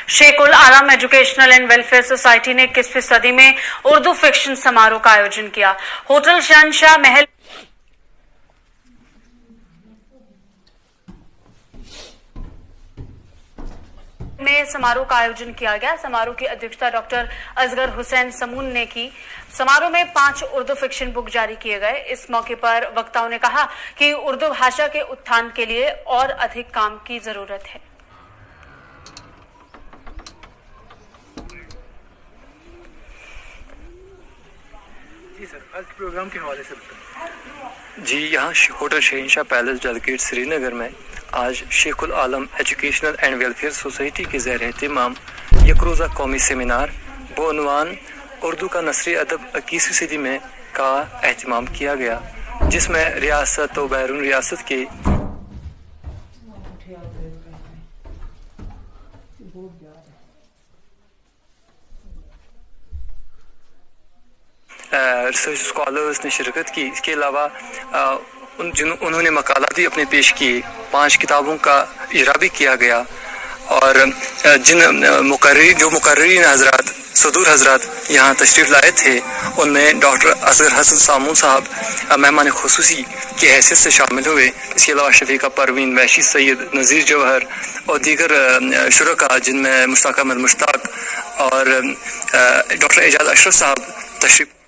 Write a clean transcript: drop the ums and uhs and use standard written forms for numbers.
Sheikh ul Alam educational and welfare society ने 21वीं सदी में उर्दू फिक्शन समारोह का आयोजन किया। होटल शहनशाह महल में समारोह का आयोजन किया गया। समारोह की अध्यक्षता डॉक्टर असगर हुसैन समून ने की। समारोह में 5 उर्दू फिक्शन बुक जारी किए गए। इस मौके पर वक्ताओं ने कहा कि उर्दू भाषा के उत्थान के लिए और अधिक काम की जरूरत है। जी सर, आज प्रोग्राम के हवाले से बताएं। जी, यहाँ होटल शहनशाह पैलेस डेलगेट श्रीनगर में आज Sheikh ul Alam educational and welfare society के ज़ेर एहतमाम एक रोज़ा कौमी सेमिनार बउनवान उर्दू का नस्री अदब 21वीं सदी में का एहतमाम किया गया, जिसमें रियासत व बैरून रियासत के रिसर्च स्कॉलर्स ने शिरकत की। इसके अलावा उन्होंने मकालात भी अपने पेश किए। 5 किताबों का इजरा भी किया गया और जो मुकर्रीन हजरात सदूर हजरात यहाँ तशरीफ़ लाए थे, उनमें डॉक्टर असगर हसन सामून साहब मेहमान खुसूसी की हैसियत से शामिल हुए। इसके अलावा शफीका परवीन, वैशी सैयद, नज़ीर जौहर और दीगर शुरका, जिनमें मुश्ताक अहमद मुश्ताक और डॉक्टर एजाज अशरफ साहब तशरीफ़